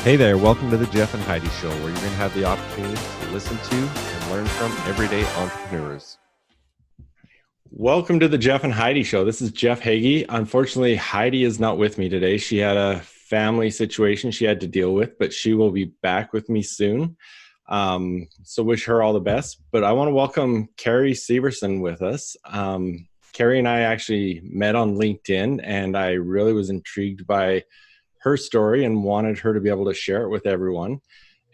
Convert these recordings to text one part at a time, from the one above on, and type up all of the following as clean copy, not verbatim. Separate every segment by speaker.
Speaker 1: Hey there, welcome to the Jeff and Heidi Show, where you're going to have the opportunity to listen to and learn from everyday entrepreneurs. Welcome to the Jeff and Heidi Show. This is Jeff Heggie. Unfortunately, Heidi is not with me today. She had a family situation she had to deal with, but she will be back with me soon. So wish her all the best. But I want to welcome Carrie Severson with us. Carrie and I actually met on LinkedIn, and I really was intrigued by her story and wanted her to be able to share it with everyone.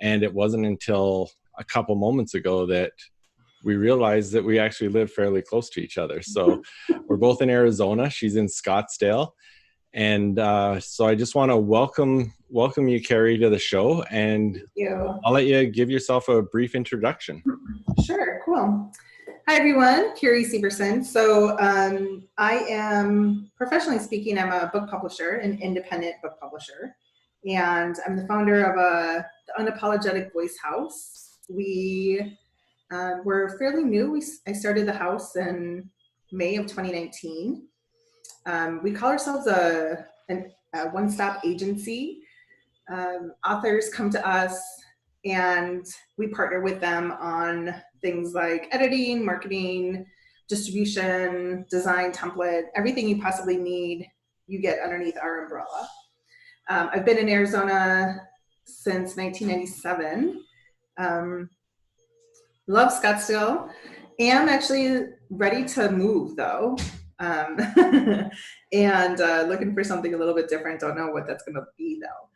Speaker 1: And it wasn't until a couple moments ago that we realized that we actually live fairly close to each other. So we're both in Arizona. She's in Scottsdale. And so I just want to welcome you, Carrie, to the show. And I'll let you give yourself a brief introduction.
Speaker 2: Sure, cool. Hi, everyone. Carrie Severson. So I am, professionally speaking, I'm a book publisher, an independent book publisher. And I'm the founder of the Unapologetic Voice House. We're fairly new. I started the house in May of 2019. We call ourselves a one-stop agency. Authors come to us and we partner with them on things like editing, marketing, distribution, design, template, everything you possibly need, you get underneath our umbrella. I've been in Arizona since 1997. Love Scottsdale. Am actually ready to move though. And looking for something a little bit different. Don't know what that's going to be though.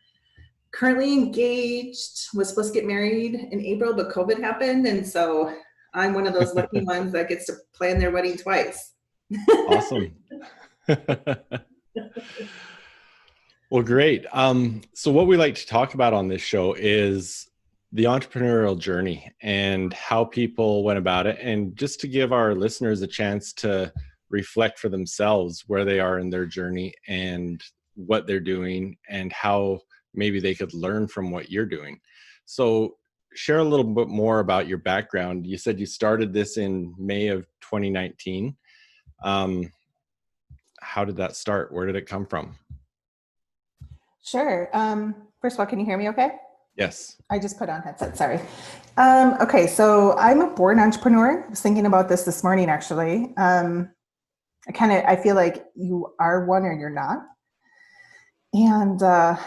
Speaker 2: Currently engaged, was supposed to get married in April, but COVID happened. And so I'm one of those lucky ones that gets to plan their wedding twice.
Speaker 1: Awesome. Well, great. So what we like to talk about on this show is the entrepreneurial journey and how people went about it. And just to give our listeners a chance to reflect for themselves where they are in their journey and what they're doing and how maybe they could learn from what you're doing. So share a little bit more about your background. You said you started this in May of 2019. How did that start? Where did it come from?
Speaker 2: Sure. First of all, can you hear me okay?
Speaker 1: Yes.
Speaker 2: I just put on headset, sorry. Okay, so I'm a born entrepreneur. I was thinking about this morning, actually. I feel like you are one or you're not. And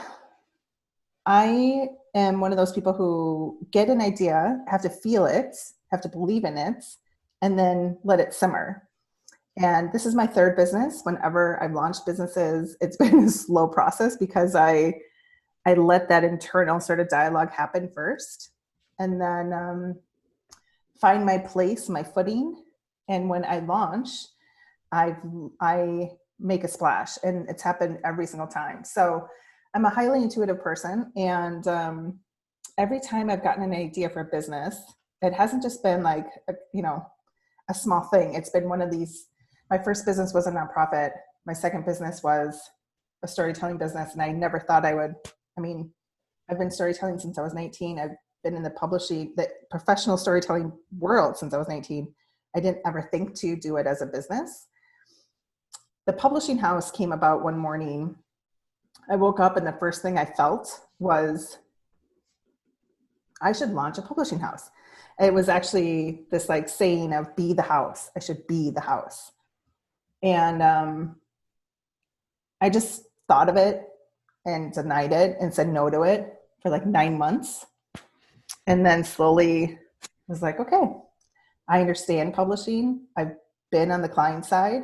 Speaker 2: I am one of those people who get an idea, have to feel it, have to believe in it, and then let it simmer. And this is my third business. Whenever I've launched businesses, it's been a slow process because I let that internal sort of dialogue happen first, and then find my place, my footing. And when I launch, I make a splash, and it's happened every single time. So I'm a highly intuitive person, and every time I've gotten an idea for a business, it hasn't just been like a small thing. It's been one of these. My first business was a nonprofit. My second business was a storytelling business, and I never thought I would. I've been storytelling since I was 19. I've been in the professional storytelling world since I was 19. I didn't ever think to do it as a business. The publishing house came about one morning. I woke up and the first thing I felt was I should launch a publishing house. It was actually this saying of be the house. I should be the house. And I just thought of it and denied it and said no to it for 9 months. And then slowly was like, okay, I understand publishing. I've been on the client side.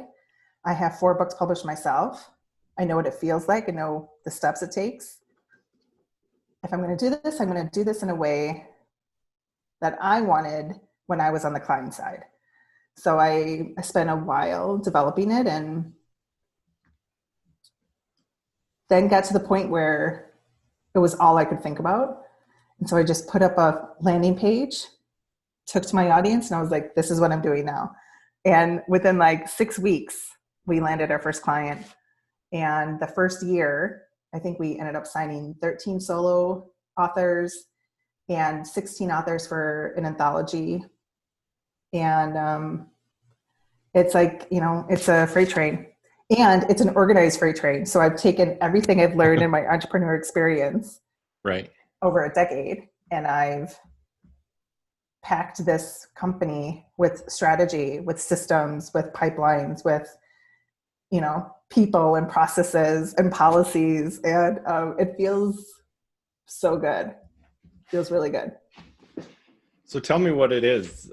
Speaker 2: I have 4 books published myself. I know what it feels like. I know the steps it takes. If I'm going to do this, I'm going to do this in a way that I wanted when I was on the client side. So I spent a while developing it and then got to the point where it was all I could think about. And so I just put up a landing page, took to my audience, and I was like, this is what I'm doing now. And within 6 weeks, we landed our first client. And the first year, I think we ended up signing 13 solo authors and 16 authors for an anthology. And it's it's a freight train. And it's an organized freight train. So I've taken everything I've learned in my entrepreneur experience
Speaker 1: Right.
Speaker 2: over a decade. And I've packed this company with strategy, with systems, with pipelines, with, people and processes and policies. And it feels so good. Feels really good.
Speaker 1: So tell me what it is,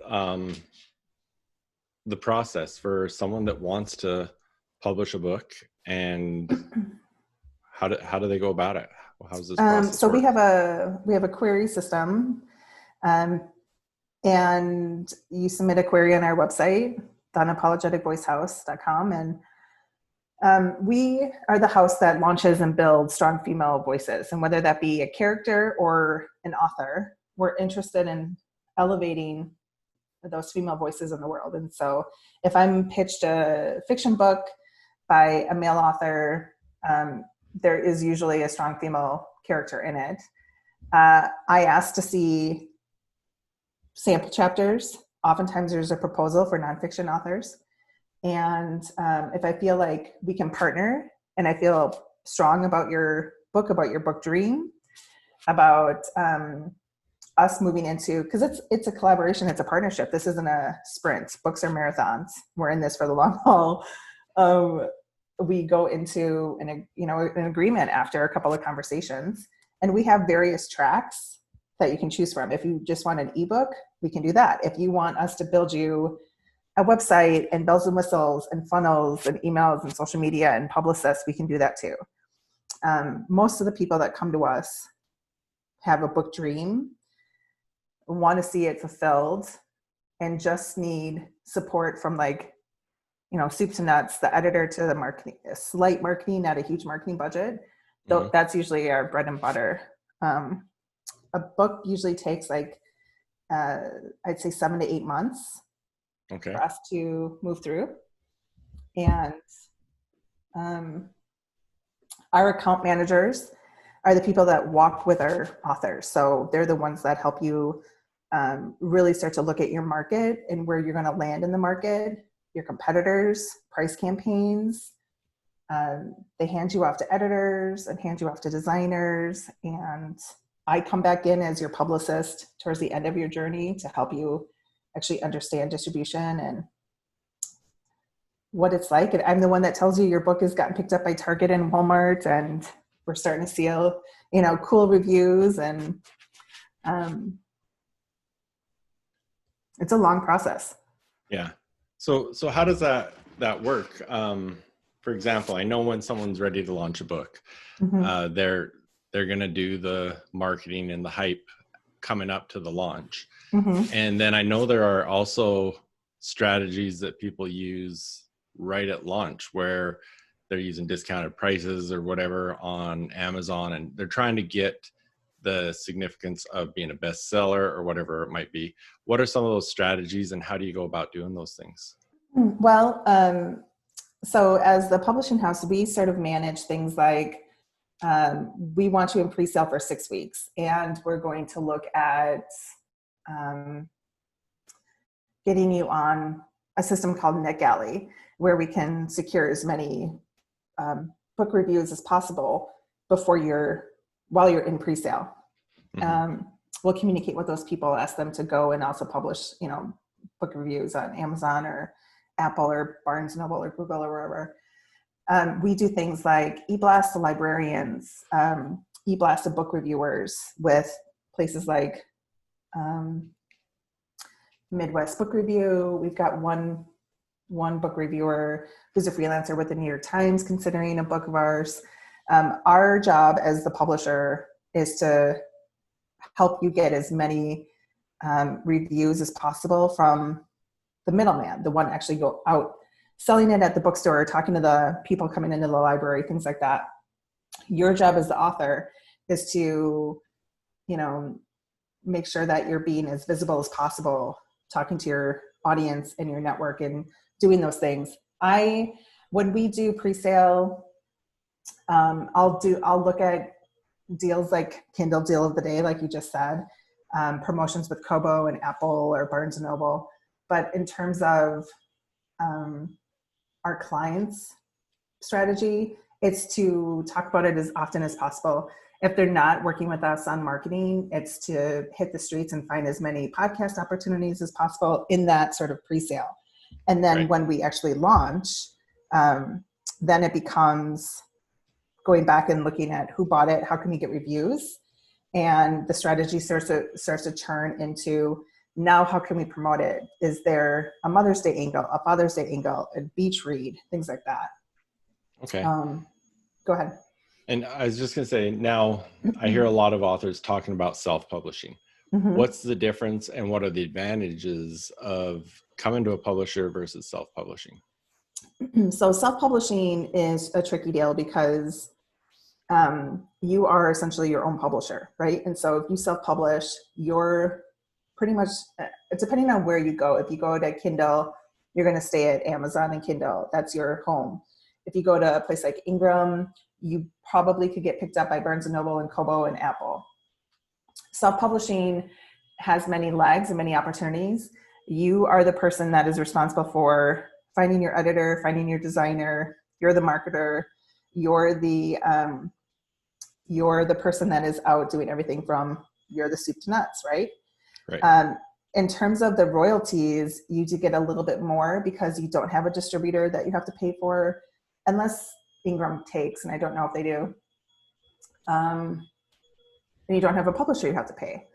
Speaker 1: the process for someone that wants to publish a book, and how do they go about it? How's this process
Speaker 2: So
Speaker 1: work?
Speaker 2: we have a query system, and you submit a query on our website, the unapologeticvoicehouse.com, and we are the house that launches and builds strong female voices. And whether that be a character or an author, we're interested in elevating those female voices in the world. And so if I'm pitched a fiction book by a male author, there is usually a strong female character in it. I ask to see sample chapters. Oftentimes there's a proposal for nonfiction authors. And if I feel like we can partner and I feel strong about your book dream, about us moving into, because it's a collaboration, it's a partnership. This isn't a sprint. Books are marathons. We're in this for the long haul. We go into an agreement after a couple of conversations, and we have various tracks that you can choose from. If you just want an ebook, we can do that. If you want us to build you a website and bells and whistles and funnels and emails and social media and publicists, we can do that too. Most of the people that come to us have a book dream, want to see it fulfilled, and just need support from soup to nuts, the editor to the marketing, slight marketing, not a huge marketing budget. Mm-hmm. That's usually our bread and butter. A book usually takes I'd say 7 to 8 months for us to move through. And our account managers are the people that walk with our authors. So they're the ones that help you really start to look at your market and where you're going to land in the market, your competitors, price campaigns. They hand you off to editors and hand you off to designers. And I come back in as your publicist towards the end of your journey to help you actually understand distribution and what it's like. And I'm the one that tells you your book has gotten picked up by Target and Walmart, and we're starting to see, cool reviews, and it's a long process.
Speaker 1: Yeah. So how does that work? For example, I know when someone's ready to launch a book, mm-hmm. They're going to do the marketing and the hype coming up to the launch. Mm-hmm. And then I know there are also strategies that people use right at launch where they're using discounted prices or whatever on Amazon, and they're trying to get the significance of being a bestseller or whatever it might be. What are some of those strategies, and how do you go about doing those things?
Speaker 2: Well, so as the publishing house, we sort of manage things like we want you in pre-sale for 6 weeks, and we're going to look at getting you on a system called NetGalley, where we can secure as many book reviews as possible while you're in pre-sale. Mm-hmm. We'll communicate with those people, ask them to go and also publish, book reviews on Amazon or Apple or Barnes & Noble or Google or wherever. We do things like e-blast to librarians, e-blast to book reviewers with places like Midwest Book Review. We've got one book reviewer who's a freelancer with the New York Times considering a book of ours. Our job as the publisher is to help you get as many reviews as possible from the middleman, the one actually go out selling it at the bookstore, talking to the people coming into the library, things like that. Your job as the author is to, make sure that you're being as visible as possible, talking to your audience and your network and doing those things. When we do pre-sale, I'll look at deals like Kindle Deal of the Day, like you just said, promotions with Kobo and Apple or Barnes & Noble. But in terms of our clients' strategy, it's to talk about it as often as possible. If they're not working with us on marketing, it's to hit the streets and find as many podcast opportunities as possible in that sort of pre-sale. And then
Speaker 1: Right.
Speaker 2: when we actually launch, then it becomes going back and looking at who bought it, how can we get reviews? And the strategy starts to turn into, now how can we promote it? Is there a Mother's Day angle, a Father's Day angle, a beach read, things like that.
Speaker 1: Okay.
Speaker 2: Go ahead.
Speaker 1: And I was just going to say, now I hear a lot of authors talking about self-publishing.
Speaker 2: Mm-hmm.
Speaker 1: What's the difference and what are the advantages of coming to a publisher versus self-publishing?
Speaker 2: So self-publishing is a tricky deal because you are essentially your own publisher, right? And so if you self-publish, you're pretty much, depending on where you go. If you go to Kindle, you're going to stay at Amazon and Kindle. That's your home. If you go to a place like Ingram, you probably could get picked up by Barnes & Noble and Kobo and Apple. Self-publishing has many legs and many opportunities. You are the person that is responsible for finding your editor, finding your designer. You're the marketer. You're the person that is out doing everything from you're the soup to nuts, right?
Speaker 1: Right.
Speaker 2: In terms of the royalties, you do get a little bit more because you don't have a distributor that you have to pay for, unless Ingram takes, and I don't know if they do. And you don't have a publisher you have to pay.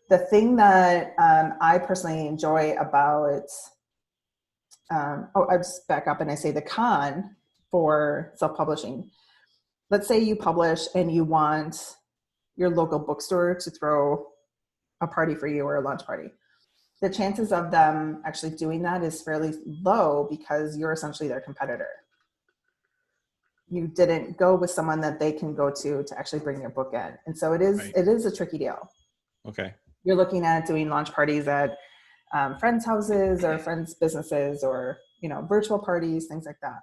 Speaker 2: The thing that I personally enjoy about, I just back up and I say the con for self-publishing. Let's say you publish and you want your local bookstore to throw a party for you or a launch party. The chances of them actually doing that is fairly low because you're essentially their competitor. You didn't go with someone that they can go to actually bring their book in. And so it is a tricky deal.
Speaker 1: Okay.
Speaker 2: You're looking at doing launch parties at friends' houses or friends' businesses or, virtual parties, things like that.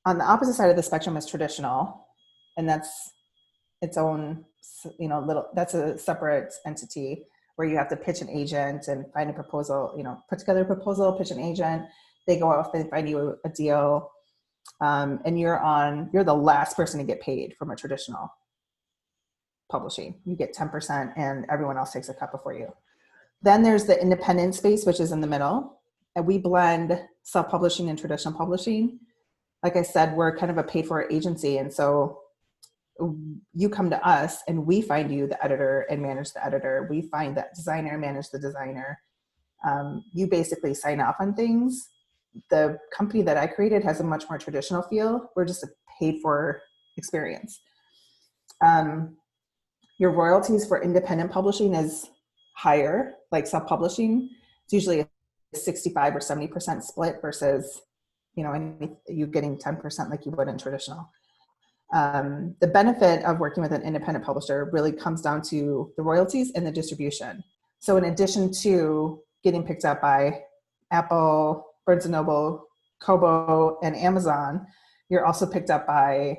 Speaker 2: On the opposite side of the spectrum is traditional, and that's its own, that's a separate entity where you have to pitch an agent and find a proposal, put together a proposal, pitch an agent. They go off, they find you a deal, and you're the last person to get paid from a traditional publishing. You get 10% and everyone else takes a cut before you. Then there's the independent space, which is in the middle. And we blend self-publishing and traditional publishing. Like I said, we're kind of a paid-for agency. And so you come to us and we find you the editor and manage the editor. We find that designer, manage the designer. You basically sign off on things. The company that I created has a much more traditional feel. We're just a paid-for experience. Your royalties for independent publishing is higher, like self-publishing. It's usually a 65 or 70% split versus, you getting 10% like you would in traditional. The benefit of working with an independent publisher really comes down to the royalties and the distribution. So in addition to getting picked up by Apple, Barnes & Noble, Kobo, and Amazon, you're also picked up by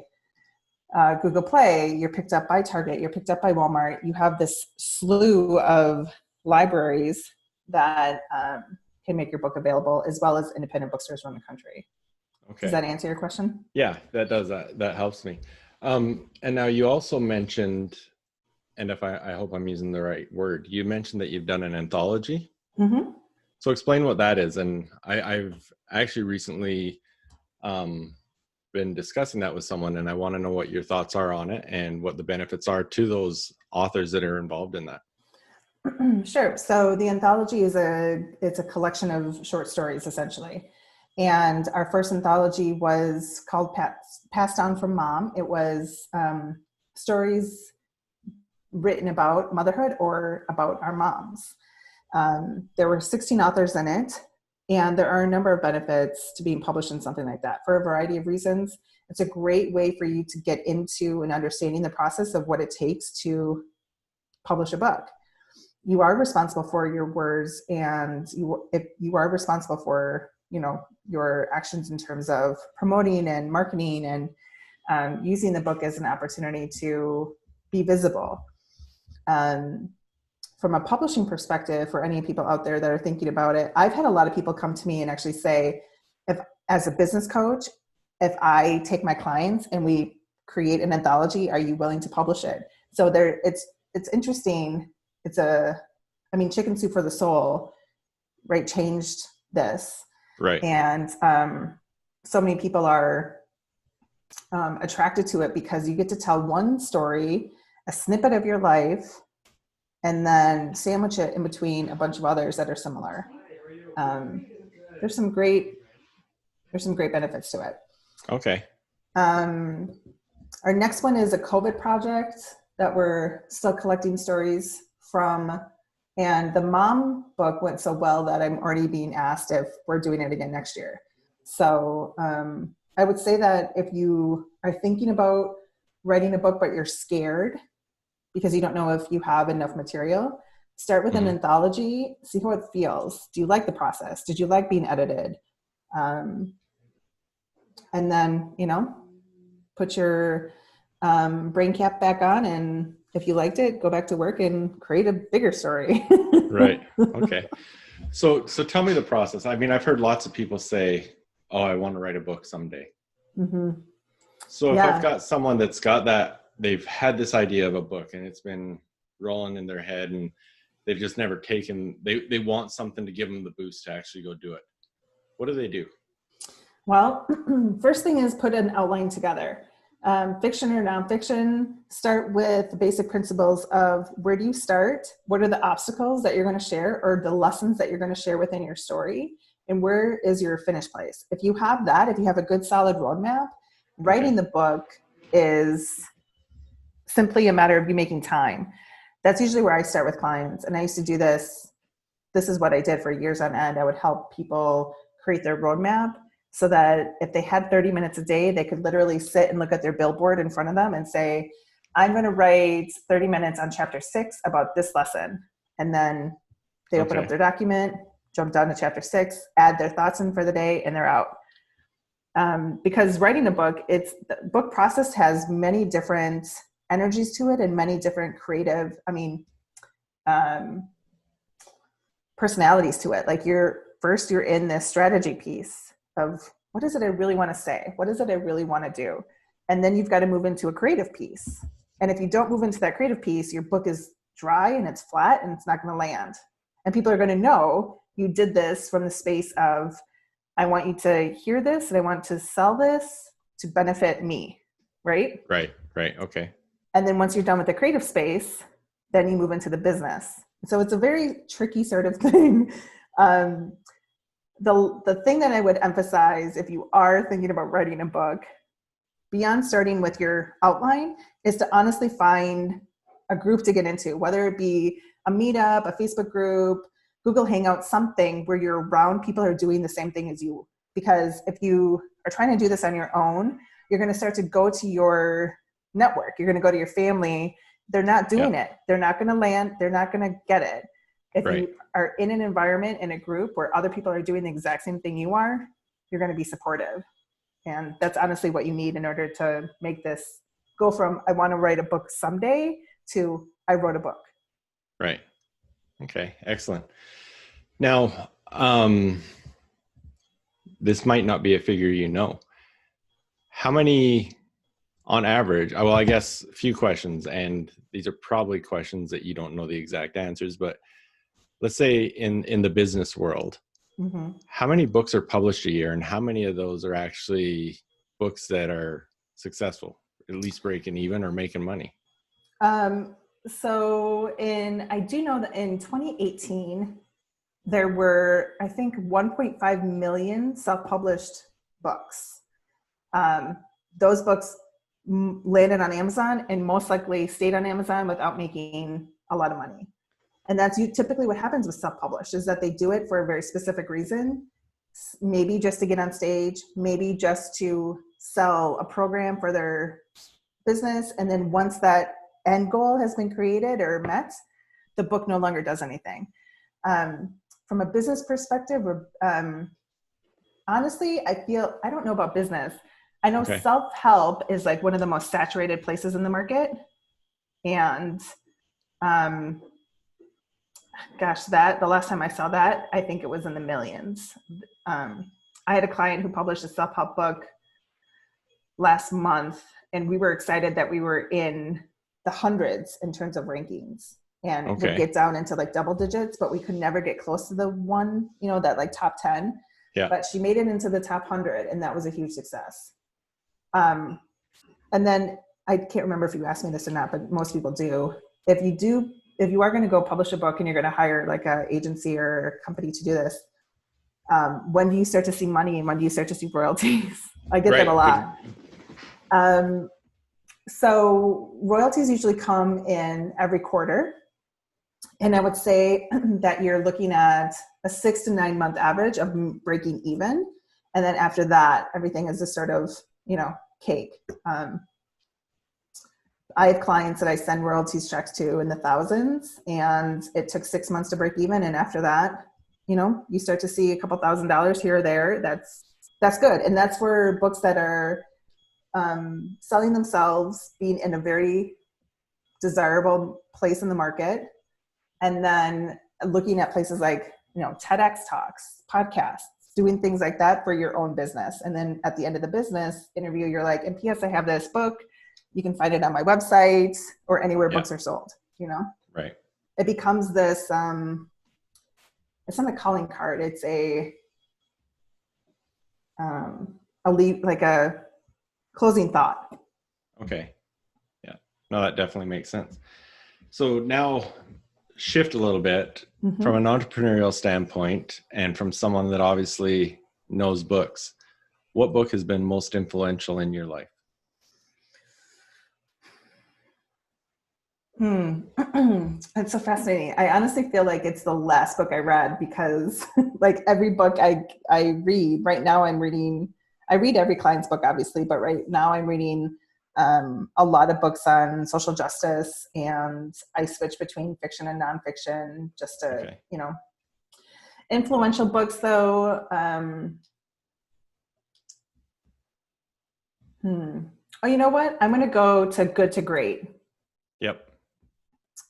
Speaker 2: Google Play, you're picked up by Target, you're picked up by Walmart. You have this slew of libraries that can make your book available, as well as independent bookstores around the country. Okay. Does that answer your question?
Speaker 1: Yeah, that does. That helps me. And now you also mentioned, and if I hope I'm using the right word, you mentioned that you've done an anthology.
Speaker 2: Mm-hmm.
Speaker 1: So explain what that is. And I've actually recently been discussing that with someone, and I want to know what your thoughts are on it and what the benefits are to those authors that are involved in that.
Speaker 2: Sure. So the anthology it's a collection of short stories, essentially. And our first anthology was called Passed On from Mom. It was stories written about motherhood or about our moms. There were 16 authors in it, and there are a number of benefits to being published in something like that for a variety of reasons. It's a great way for you to get into and understanding the process of what it takes to publish a book. You are responsible for your words, and if you are responsible for your actions in terms of promoting and marketing and using the book as an opportunity to be visible. From a publishing perspective, for any people out there that are thinking about it, I've had a lot of people come to me and actually say, as a business coach, if I take my clients and we create an anthology. Are you willing to publish it? So it's interesting. Chicken Soup for the Soul, right, changed this.
Speaker 1: Right.
Speaker 2: And so many people are attracted to it because you get to tell one story, a snippet of your life, and then sandwich it in between a bunch of others that are similar. There's some great benefits to it.
Speaker 1: Okay.
Speaker 2: Our next one is a COVID project that we're still collecting stories from. And the mom book went so well that I'm already being asked if we're doing it again next year. So I would say that if you are thinking about writing a book, but you're scared because you don't know if you have enough material, start with an anthology, see how it feels. Do you like the process? Did you like being edited? And then, put your brain cap back on, and if you liked it, go back to work and create a bigger story.
Speaker 1: Right. Okay. So tell me the process. I mean, I've heard lots of people say, oh, I want to write a book someday. Mm-hmm. So if I've got someone that's got that, they've had this idea of a book and it's been rolling in their head and they've just never taken, they want something to give them the boost to actually go do it. What do they do?
Speaker 2: Well, first thing is put an outline together. Fiction or nonfiction, start with the basic principles of where do you start? What are the obstacles that you're going to share or the lessons that you're going to share within your story? And where is your finish place? If you have that, if you have a good solid roadmap, writing the book is simply a matter of you making time. That's usually where I start with clients. And I used to do this. This is what I did for years on end. I would help people create their roadmap so that if they had 30 minutes a day, they could literally sit and look at their billboard in front of them and say, I'm going to write 30 minutes on chapter 6 about this lesson. And then they open up their document, jump down to chapter 6, add their thoughts in for the day, and they're out. Because writing a book, the book process has many different energies to it and many different creative, personalities to it. Like you're in this strategy piece of what is it I really want to say? What is it I really want to do? And then you've got to move into a creative piece. And if you don't move into that creative piece, your book is dry and it's flat and it's not going to land. And people are going to know you did this from the space of, I want you to hear this and I want to sell this to benefit me, right?
Speaker 1: Right. Okay. And
Speaker 2: then once you're done with the creative space, then you move into the business. So it's a very tricky sort of thing. The thing that I would emphasize if you are thinking about writing a book, beyond starting with your outline, is to honestly find a group to get into, whether it be a meetup, a Facebook group, Google Hangout, something where you're around people who are doing the same thing as you. Because if you are trying to do this on your own, you're going to start to go to your network. You're going to go to your family. They're not doing it. They're not going to land. They're not going to get it. If you are in an environment, in a group where other people are doing the exact same thing you are, you're going to be supportive. And that's honestly what you need in order to make this go from, I want to write a book someday, to I wrote a book.
Speaker 1: Right. Okay. Excellent. Now, this might not be a figure you know. How many, on average, well, I guess a few questions, and these are probably questions that you don't know the exact answers, but let's say in the business world, how many books are published a year, and how many of those are actually books that are successful, at least breaking even or making money?
Speaker 2: So I do know that in 2018, there were, I think, 1.5 million self-published books. Those books landed on Amazon and most likely stayed on Amazon without making a lot of money. And that's typically what happens with self-published, is that they do it for a very specific reason, maybe just to get on stage, maybe just to sell a program for their business. And then once that end goal has been created or met, the book no longer does anything. From a business perspective, honestly, I don't know about business. I know self-help is like one of the most saturated places in the market. And the last time I saw that, I think it was in the millions. I had a client who published a self-help book last month, and we were excited that we were in the hundreds in terms of rankings, and would get down into like double digits, but we could never get close to the one, that like top 10.
Speaker 1: Yeah.
Speaker 2: But she made it into the top 100, and that was a huge success. And then I can't remember if you asked me this or not, but most people do. If you are going to go publish a book and you're going to hire like an agency or a company to do this, when do you start to see money and when do you start to see royalties? I get that a lot. So royalties usually come in every quarter. And I would say that you're looking at a 6 to 9 month average of breaking even. And then after that, everything is a sort of, cake. I have clients that I send royalties checks to in the thousands, and it took 6 months to break even. And after that, you start to see a couple $1,000s here or there. That's good. And that's for books that are selling themselves, being in a very desirable place in the market. And then looking at places like, TEDx talks, podcasts, doing things like that for your own business. And then at the end of the business interview, you're like, and P.S. I have this book. You can find it on my website or anywhere books are sold,
Speaker 1: Right.
Speaker 2: It becomes this, it's not a calling card. It's a closing thought.
Speaker 1: Okay. Yeah. No, that definitely makes sense. So now shift a little bit from an entrepreneurial standpoint and from someone that obviously knows books. What book has been most influential in your life?
Speaker 2: It's so fascinating. I honestly feel like it's the last book I read, because like every book I read right now, I read every client's book, obviously, but right now I'm reading a lot of books on social justice, and I switch between fiction and nonfiction just to, influential books though. Oh, you know what? I'm going to go to Good to Great.
Speaker 1: Yep.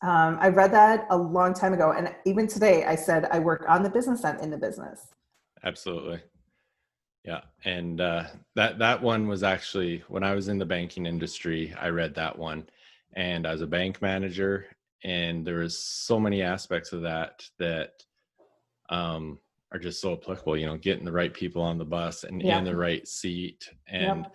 Speaker 2: I read that a long time ago. And even today I said, I work on the business, I'm in the business.
Speaker 1: Absolutely. Yeah. And that one was actually, when I was in the banking industry, I read that one, and I was a bank manager, and there was so many aspects of that are just so applicable, getting the right people on the bus and in the right seat. And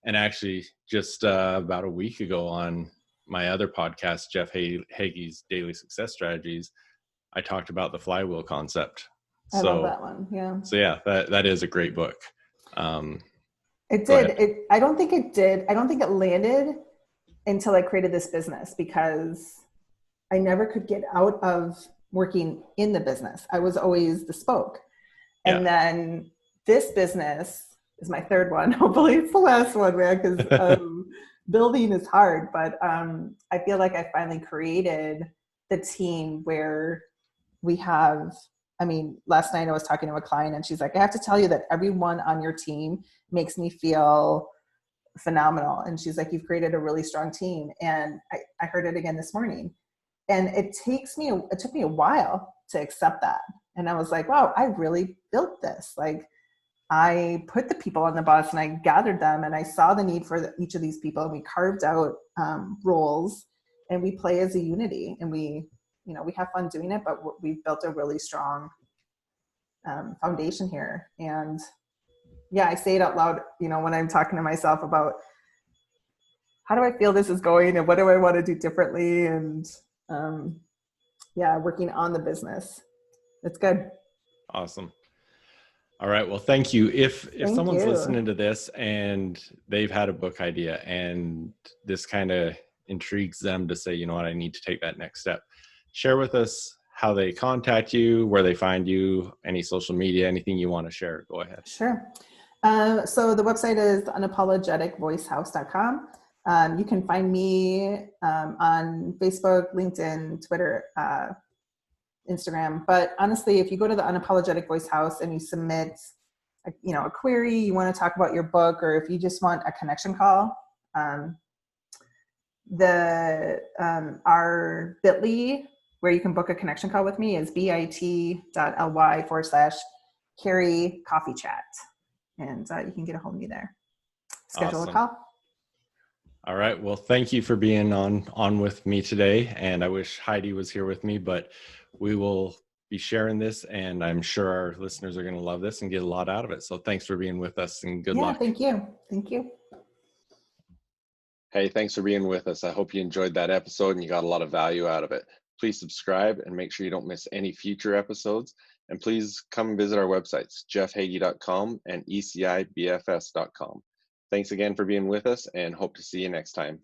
Speaker 1: actually just about a week ago on my other podcast, Jeff Heggie's Daily Success Strategies, I talked about the flywheel concept.
Speaker 2: I love that one. Yeah.
Speaker 1: So yeah, that is a great book.
Speaker 2: It did. I don't think it did. I don't think it landed until I created this business, because I never could get out of working in the business. I was always the spoke. And then this business is my third one. Hopefully it's the last one, man, because building is hard. But I feel like I finally created the team where we have, last night I was talking to a client, and she's like, I have to tell you that everyone on your team makes me feel phenomenal. And she's like, you've created a really strong team. And I heard it again this morning. And it took me a while to accept that. And I was like, wow, I really built this. Like, I put the people on the bus and I gathered them, and I saw the need for each of these people, and we carved out roles, and we play as a unity, and we have fun doing it, but we've built a really strong foundation here. And yeah, I say it out loud, when I'm talking to myself about how do I feel this is going and what do I want to do differently, and working on the business. It's good.
Speaker 1: Awesome. All right. Well, thank you. If someone's listening to this and they've had a book idea and this kind of intrigues them to say, you know what, I need to take that next step, share with us how they contact you, where they find you, any social media, anything you want to share. Go ahead.
Speaker 2: Sure. So the website is unapologeticvoicehouse.com. You can find me on Facebook, LinkedIn, Twitter, Instagram. But honestly, if you go to the Unapologetic Voice House and you submit, a query, you want to talk about your book, or if you just want a connection call, our bit.ly where you can book a connection call with me is bit.ly/Carrie Coffee Chat. And you can get a hold of me there. Schedule a call.
Speaker 1: All right. Well, thank you for being on with me today. And I wish Heidi was here with me, but we will be sharing this, and I'm sure our listeners are going to love this and get a lot out of it. So thanks for being with us, and good
Speaker 2: Yeah,
Speaker 1: luck.
Speaker 2: thank you. Thank you.
Speaker 1: Hey, thanks for being with us. I hope you enjoyed that episode and you got a lot of value out of it. Please subscribe and make sure you don't miss any future episodes. And please come visit our websites, jeffhaggie.com and ecibfs.com. Thanks again for being with us, and hope to see you next time.